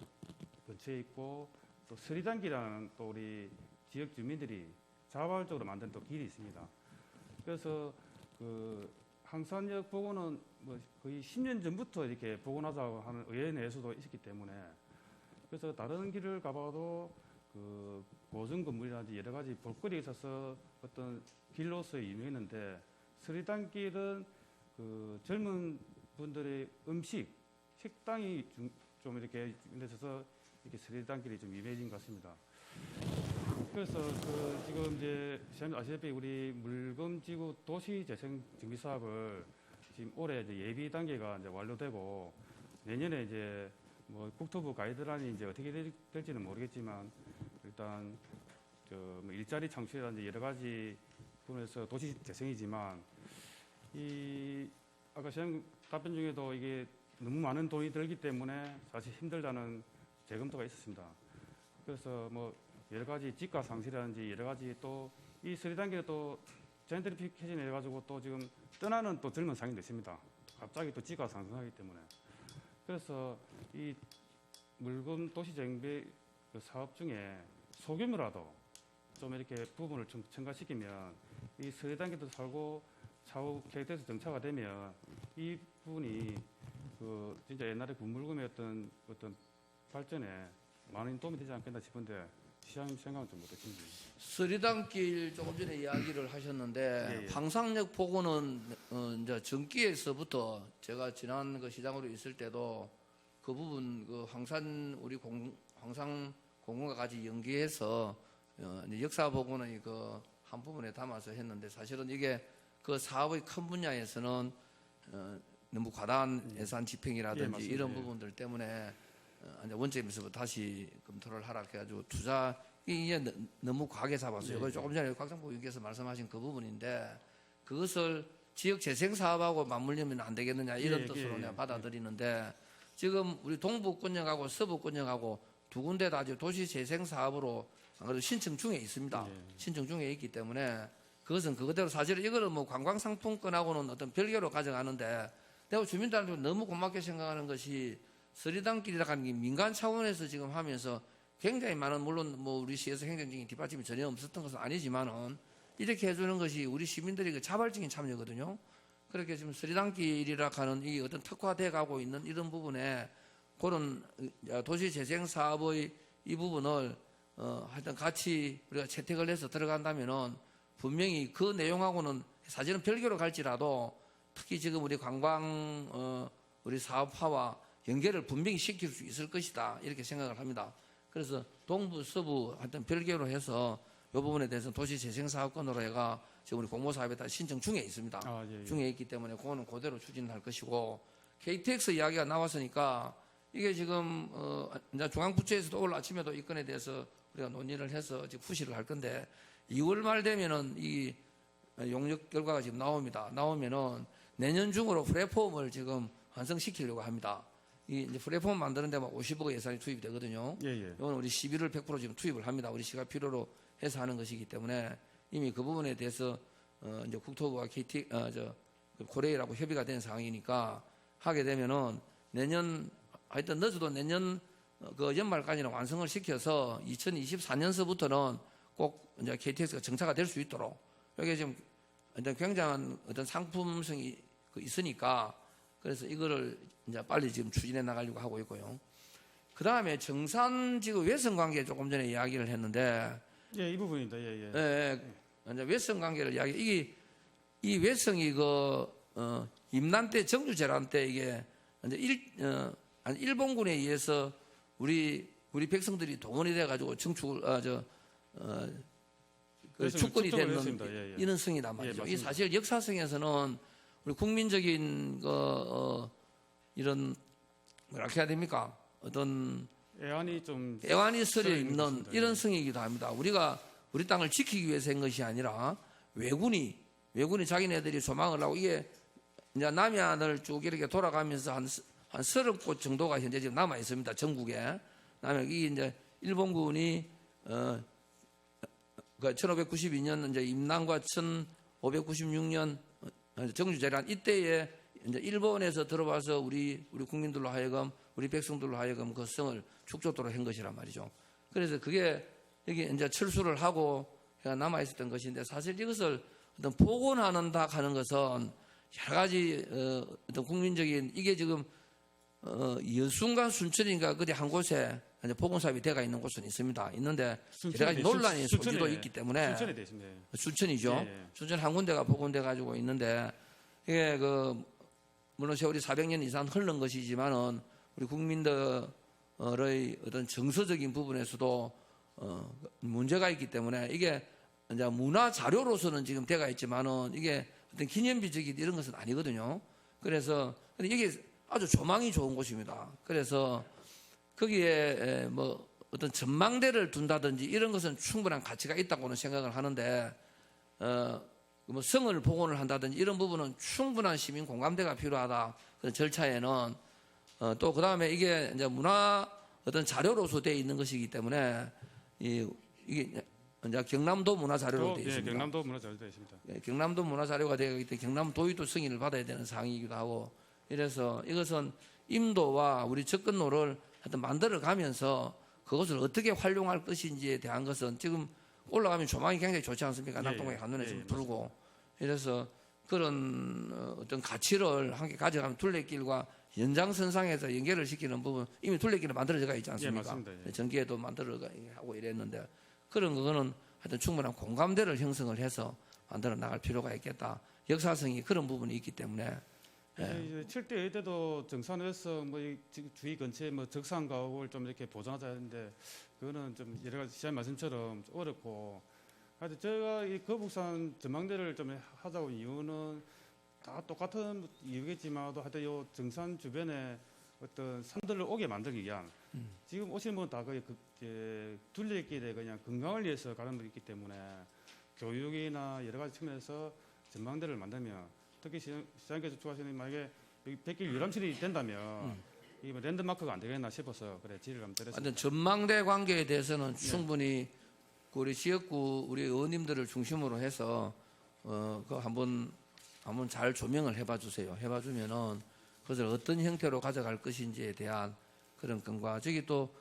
Speaker 2: 근처에 있고 또 서리단길이라는 또 우리 지역 주민들이 자발적으로 만든 또 길이 있습니다. 그래서 그 항산역 복원은 뭐 거의 10년 전부터 이렇게 복원하자고 하는 의회 내에서도 있었기 때문에 그래서 다른 길을 가봐도 그 고정 건물이라든지 여러 가지 볼거리가 있어서 어떤 길로서 유명했는데 서리단길은 그 젊은 분들의 식당이 좀 이렇게 있어서 이렇게 서리단길이 좀 유명해진 것 같습니다. 그래서 그 지금 이제 시장님 아시다시피 우리 물금지구 도시재생 정비 사업을 지금 올해 이제 예비 단계가 이제 완료되고 내년에 이제 뭐 국토부 가이드라인이 이제 어떻게 될지는 모르겠지만 일단 뭐 일자리 창출이라든지 여러 가지 부분에서 도시 재생이지만 이 아까 시장 답변 중에도 이게 너무 많은 돈이 들기 때문에 사실 힘들다는 재검토가 있었습니다. 그래서 뭐 여러 가지 지가 상실이라든지 여러 가지 또 이 서리단계에 또 젠트리피케이션 해가지고 또 지금 떠나는 또 젊은 상인도 있습니다. 갑자기 또 지가 상승하기 때문에 그래서 이 물금 도시 정비 그 사업 중에 소규모라도 좀 이렇게 부분을 좀 첨가시키면 이 서리단계도 살고 차후 KTX 정차가 되면 이 부분이 그 진짜 옛날에 군물금의 어떤 발전에 많은 도움이 되지 않겠나 싶은데 시장님 생각은 좀 어떠신지?
Speaker 3: 서리단길 조금 전에 이야기를 하셨는데
Speaker 2: 예.
Speaker 3: 방상역 보고는 이제 전기에서부터 제가 지난 그 시장으로 있을 때도 그 부분 그 황산 우리 황상 공원과 같이 연계해서 이제 역사 보고는 그 한 부분에 담아서 했는데 사실은 이게 그 사업의 큰 분야에서는 너무 과다한 예산 집행이라든지
Speaker 2: 맞습니다.
Speaker 3: 이런
Speaker 2: 예.
Speaker 3: 부분들 때문에 이제 원점에서부터 다시 검토를 하라 해가지고 투자 이게 너무 과하게 잡았어요. 그래서 조금 전에 곽상복 의원께서 말씀하신 그 부분인데 그것을 지역 재생 사업하고 맞물리면 안 되겠느냐 이런 뜻으로 내가 받아들이는데 지금 우리 동부권역하고 서부권역하고 두 군데 다 지금 도시 재생 사업으로 그래도 신청 중에 있습니다. 신청 중에 있기 때문에 그것은 그거대로 사실은 이거는 뭐 관광상품권하고는 어떤 별개로 가져가는데 내가 주민들한테 너무 고맙게 생각하는 것이 서리단길이라고 하는 게 민간 차원에서 지금 하면서 굉장히 많은 물론 뭐 우리 시에서 행정적인 뒷받침이 전혀 없었던 것은 아니지만은 이렇게 해주는 것이 우리 시민들이 그 자발적인 참여거든요. 그렇게 지금 서리단길이라 하는 이 어떤 특화돼 가고 있는 이런 부분에 그런 도시 재생 사업의 이 부분을 하여튼 같이 우리가 채택을 해서 들어간다면은 분명히 그 내용하고는 사실은 별개로 갈지라도 특히 지금 우리 관광 우리 사업화와 연계를 분명히 시킬 수 있을 것이다 이렇게 생각을 합니다. 그래서 동부 서부 하여튼 별개로 해서 이 부분에 대해서 도시재생사업권으로 해가 지금 우리 공모사업에 따라 신청 중에 있습니다. 중에 있기 때문에 그거는 그대로 추진할 것이고 KTX 이야기가 나왔으니까 이게 지금 이제 중앙부처에서도 오늘 아침에도 이 건에 대해서 우리가 논의를 해서 지금 후시를 할 건데 2월 말 되면은 이 용역 결과가 지금 나오면은 내년 중으로 플랫폼을 지금 완성시키려고 합니다. 이 이제 플랫폼 만드는데 막 50억 예산이 투입이 되거든요. 이건 우리 11월 100% 지금 투입을 합니다. 우리 시가 필요로 해서 하는 것이기 때문에 이미 그 부분에 대해서 이제 국토부와 KT 고레이라고 협의가 된 상황이니까 하게 되면은 내년 하여튼 늦어도 내년 그 연말까지는 완성을 시켜서 2024년서부터는 꼭 이제 KTX가 정차가 될 수 있도록 여기 지금 굉장한 어떤 상품성이 있으니까 그래서 이거를 이제 빨리 지금 추진해 나가려고 하고 있고요. 그 다음에 정산 지금 외선 관계 조금 전에 이야기를 했는데
Speaker 2: 이 부분입니다.
Speaker 3: 이제 외선 관계를 이게 이 외성이 임난 때 정주 재란 때 이게 이제 일본군에 의해서 우리 백성들이 동원이 돼 가지고 정축을 축권이 되는 이런 성이란 말이죠. 이 사실 역사성에서는 우리 국민적인 이런 뭐라 해야 됩니까? 어떤 애환이 서려 있는 이런 성이기도 합니다. 우리가 우리 땅을 지키기 위해서 한 것이 아니라 외군이 자기네들이 소망을 하고 이게 이제 남해안을 쭉 이렇게 돌아가면서 한 30곳 정도가 현재 지금 남아 있습니다. 전국에. 남해 이 이제 일본군이 1592년 이제 임난과 1596년 정주재란 이때에 이제 일본에서 들어와서 우리 국민들로 하여금 우리 백성들로 하여금 그 성을 축조토록 한 것이란 말이죠. 그래서 그게 여기 이제 철수를 하고 남아 있었던 것인데 사실 이것을 어떤 복원하는다 하는 것은 여러 가지 어떤 국민적인 이게 지금 여순간 순천인가 그리 한 곳에 이제 복원 사업이 돼가 있는 곳은 있습니다. 있는데 여러 가지 논란이 소지도 있기 때문에 순천이죠. 순천 한 군데가 복원돼 가지고 있는데 이게 물론 세월이 400년 이상 흘른 것이지만은 우리 국민들의 어떤 정서적인 부분에서도 문제가 있기 때문에 이게 이제 문화 자료로서는 지금 돼가 있지만은 이게 어떤 기념비적인 이런 것은 아니거든요. 그래서 이게 아주 조망이 좋은 곳입니다. 그래서 거기에 뭐 어떤 전망대를 둔다든지 이런 것은 충분한 가치가 있다고는 생각을 하는데 뭐 성을 복원을 한다든지 이런 부분은 충분한 시민 공감대가 필요하다. 그 절차에는 또 그 다음에 이게 이제 문화 어떤 자료로서 되어 있는 것이기 때문에 이게 이제 경남도 문화 자료로 되어 있습니다.
Speaker 2: 경남도 문화 자료로 되어 있습니다.
Speaker 3: 경남도 문화 자료가 되어 있기 때문에 경남도의도 승인을 받아야 되는 사항이기도 하고 이래서 이것은 임도와 우리 접근로를 하여튼 만들어 가면서 그것을 어떻게 활용할 것인지에 대한 것은 지금 올라가면 조망이 굉장히 좋지 않습니까? 남동강의 한눈에 좀 불고 이래서 그런 어떤 가치를 함께 가져가면 둘레길과 연장선상에서 연결을 시키는 부분 이미 둘레길은 만들어져 있지 않습니까?
Speaker 2: 예, 맞습니다. 예.
Speaker 3: 전기에도 만들어 하고 이랬는데 그런 거는 하여튼 충분한 공감대를 형성을 해서 만들어 나갈 필요가 있겠다. 역사성이 그런 부분이 있기 때문에
Speaker 2: 이제 7대 때도 정산에서 뭐이 주위 근처에 뭐 적산 가옥을 좀 이렇게 보존하자 했는데 그거는 좀 여러 가지 시장 말씀처럼 좀 어렵고 하여튼 제가 이 거북산 전망대를 좀 하자고 이유는 다 똑같은 이유겠지만도 하여튼 요 정산 주변에 어떤 산들을 오게 만들기 위한 지금 오시는 분은 다 거의 둘레길에 그냥 건강을 위해서 가는 분이 있기 때문에 교육이나 여러 가지 측면에서 전망대를 만들면 특히 시장님께서 추가하시는 만약에 여기 백길 유람실이 된다면 이게 뭐 랜드마크가 안 되겠나 싶어서 그래 질의를 한번 드렸습니다.
Speaker 3: 하여튼 전망대 관계에 대해서는 충분히 우리 지역구 우리 의원님들을 중심으로 해서 그 한번 잘 조명을 해봐 주세요. 해봐 주면은 그것을 어떤 형태로 가져갈 것인지에 대한 그런 건과 저기 또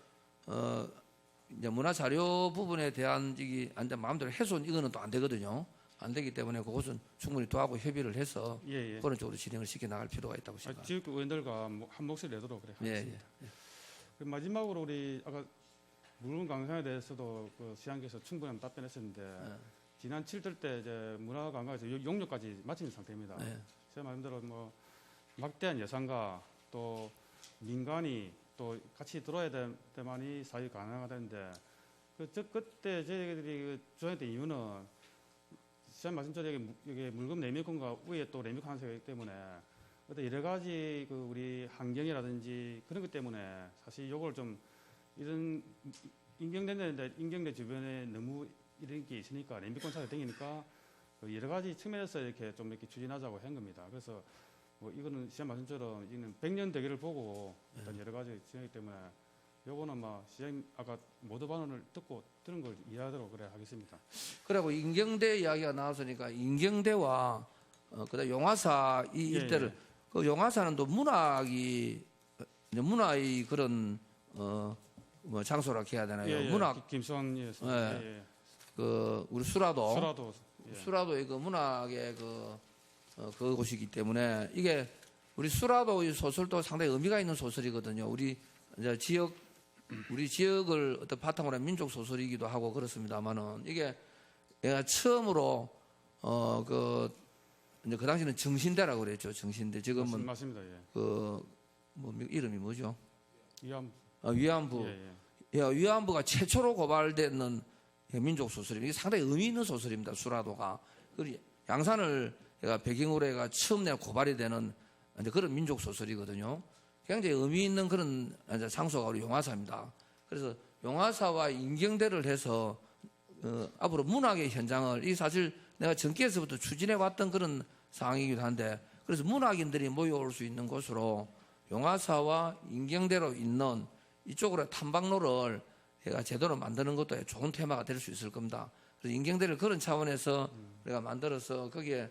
Speaker 3: 이제 문화 자료 부분에 대한 저기 안돼 마음대로 훼손 이거는 또 안 되거든요. 안 되기 때문에 그것은 충분히 도하고 협의를 해서
Speaker 2: 예, 예.
Speaker 3: 그런 쪽으로 진행을 시켜 나갈 필요가 있다고 생각합니다.
Speaker 2: 지역구 의원들과 한 목소리 내도록 그래
Speaker 3: 예,
Speaker 2: 하겠습니다. 그 마지막으로 우리 아까 물건 강상에 대해서도 그 시장께서 충분한 답변했었는데 지난 7절 때 이제 문화관광에서 용역까지 마친 상태입니다.
Speaker 3: 예.
Speaker 2: 제가 말씀대로 뭐 막대한 예산과 또 민간이 또 같이 들어야 될 때만이 사업이 가능하다는데 그때 저희들이 조정했던 이유는 시장 말씀처럼 여기 물금 레미콘과 위에 또 레미콘 한세가 있기 때문에 어떤 여러 가지 그 우리 환경이라든지 그런 것 때문에 사실 요걸 좀 이런 인경대 주변에 너무 이런 게 있으니까 레미콘 차가 땡기니까 여러 가지 측면에서 이렇게 좀 이렇게 추진하자고 한 겁니다. 그래서 뭐 이거는 시장 말씀처럼 이는 100년 대계를 보고 어떤 여러 가지 진행이기 때문에 요거는 막 시장 아까 모두 반원을 들은 걸 이해하도록 그래 하겠습니다.
Speaker 3: 그리고 인경대 이야기가 나왔으니까 인경대와 그다음 용화사 이
Speaker 2: 예,
Speaker 3: 일대를
Speaker 2: 예.
Speaker 3: 그 용화사는 또 문화의 그런 뭐 장소라 해야 되나요?
Speaker 2: 예, 예.
Speaker 3: 문학
Speaker 2: 김수환 예. 예.
Speaker 3: 그 우리 수라도
Speaker 2: 수라도 예.
Speaker 3: 수라도의 그 문학의 그 곳이기 때문에 이게 우리 수라도의 소설도 상당히 의미가 있는 소설이거든요. 우리 지역을 어떤 바탕으로 한 민족 소설이기도 하고 그렇습니다만은 이게 내가 처음으로 그 당시는 정신대라고 그랬죠. 정신대. 지금은
Speaker 2: 맞습니다. 예.
Speaker 3: 뭐 이름이 뭐죠?
Speaker 2: 위안부.
Speaker 3: 위안부.
Speaker 2: 예,
Speaker 3: 위안부가 최초로 고발되는 민족 소설입니다. 이게 상당히 의미 있는 소설입니다. 수라도가. 그리고 양산을 배경으로 해가 처음 내가 고발이 되는 그런 민족 소설이거든요. 굉장히 의미 있는 그런 장소가 우리 용화사입니다. 그래서 용화사와 인경대를 해서 앞으로 문학의 현장을 이 사실 내가 전기에서부터 추진해 왔던 그런 상황이기도 한데 그래서 문학인들이 모여올 수 있는 곳으로 용화사와 인경대로 있는 이쪽으로 탐방로를 제가 제대로 만드는 것도 좋은 테마가 될 수 있을 겁니다. 그래서 인경대를 그런 차원에서 우리가 만들어서 거기에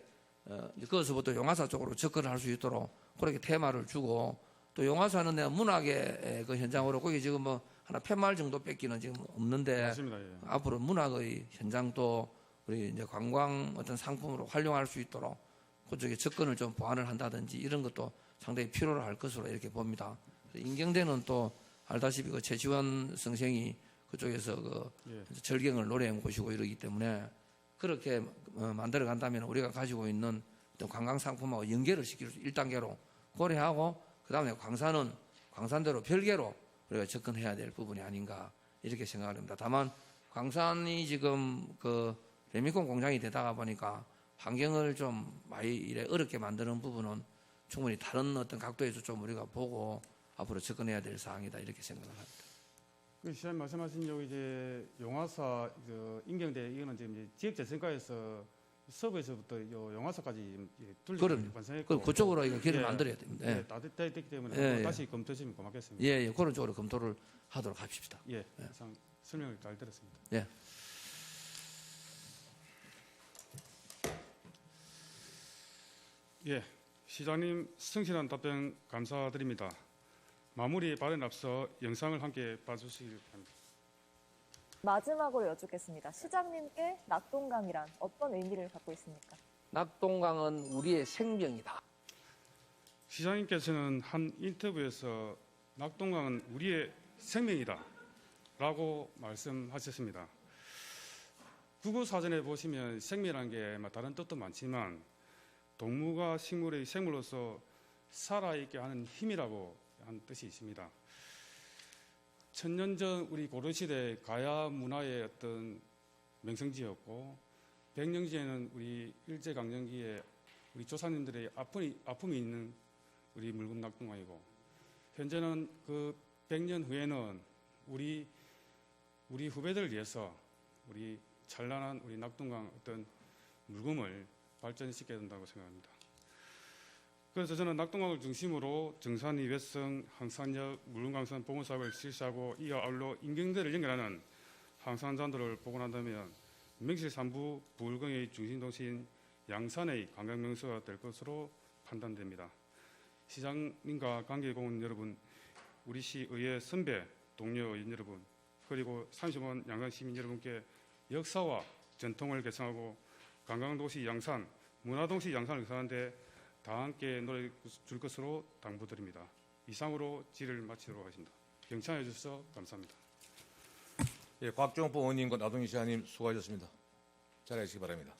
Speaker 3: 거기서부터 용화사 쪽으로 접근을 할 수 있도록 그렇게 테마를 주고 또 용화사는 내가 문학의 그 현장으로 거기 지금 뭐 하나 팻마을 정도 뺏기는 지금 없는데
Speaker 2: 맞습니다. 예.
Speaker 3: 앞으로 문학의 현장도 우리 이제 관광 어떤 상품으로 활용할 수 있도록 그쪽에 접근을 좀 보완을 한다든지 이런 것도 상당히 필요로 할 것으로 이렇게 봅니다. 인경대는 또 알다시피 그 최지원 선생이 그쪽에서 그
Speaker 2: 예.
Speaker 3: 절경을 노래한 곳이고 이러기 때문에 그렇게 만들어 간다면 우리가 가지고 있는 어떤 관광 상품하고 연계를 시킬 수 1단계로 고려하고 그다음에 광산은 광산대로 별개로 우리가 접근해야 될 부분이 아닌가 이렇게 생각을 합니다. 다만 광산이 지금 그 레미콘 공장이 되다가 보니까 환경을 좀 많이 이래 어렵게 만드는 부분은 충분히 다른 어떤 각도에서 좀 우리가 보고 앞으로 접근해야 될 사항이다 이렇게 생각을 합니다.
Speaker 2: 그 시장 말씀하신 요 이제 용화사 그 인경대 이거는 지금 이제 지역재생과에서 서부에서부터 요 용화사까지
Speaker 3: 그럼
Speaker 2: 완성했고
Speaker 3: 그쪽으로 이거 길을
Speaker 2: 예.
Speaker 3: 만들어야 됩니다.
Speaker 2: 예,
Speaker 3: 예.
Speaker 2: 다 됐기 때문에
Speaker 3: 예,
Speaker 2: 한번
Speaker 3: 예.
Speaker 2: 다시 검토해 주시면 고맙겠습니다.
Speaker 3: 예, 예, 그런 쪽으로 검토를 하도록 합시다.
Speaker 2: 예, 이상 설명을 잘 들었습니다.
Speaker 3: 예.
Speaker 2: 예, 시장님 성실한 답변 감사드립니다. 마무리 발언 앞서 영상을 함께 봐주시기 바랍니다.
Speaker 4: 마지막으로 여쭙겠습니다. 시장님께 낙동강이란 어떤 의미를 갖고 있습니까? 낙동강은 우리의 생명이다.
Speaker 2: 시장님께서는 한 인터뷰에서 낙동강은 우리의 생명이다 라고 말씀하셨습니다. 국어사전에 보시면 생명이라는 게 다른 뜻도 많지만 동물과 식물의 생물로서 살아있게 하는 힘이라고 한 뜻이 있습니다. 천년 전 우리 고려시대 가야 문화의 어떤 명성지였고 백년지에는 우리 일제강점기에 우리 조상님들의 아픔이 있는 우리 물금 낙동강이고 현재는 그 100년 후에는 우리 후배들을 위해서 우리 찬란한 우리 낙동강 어떤 물금을 발전시켜야 된다고 생각합니다. 그래서 저는 낙동강을 중심으로 정산리, 외성, 항산역, 물금강선 보건사업을 실시하고 이와 아울러 인경대를 연결하는 항산잔도를 복원한다면 명실 3부 부울경의 중심도시인 양산의 관광명소가 될 것으로 판단됩니다. 시장님과 관계공원 여러분, 우리 시의회 선배, 동료 의원 여러분, 그리고 30원 양산 시민 여러분께 역사와 전통을 계승하고 관광도시 양산, 문화도시 양산을 구성하는 데 다 함께 노력해 줄 것으로 당부드립니다. 이상으로 질의를 마치도록 하겠습니다. 경청해 주셔서 감사합니다.
Speaker 1: 예, 곽종포 의원님과 나동희 시장님 수고하셨습니다. 잘하시기 바랍니다.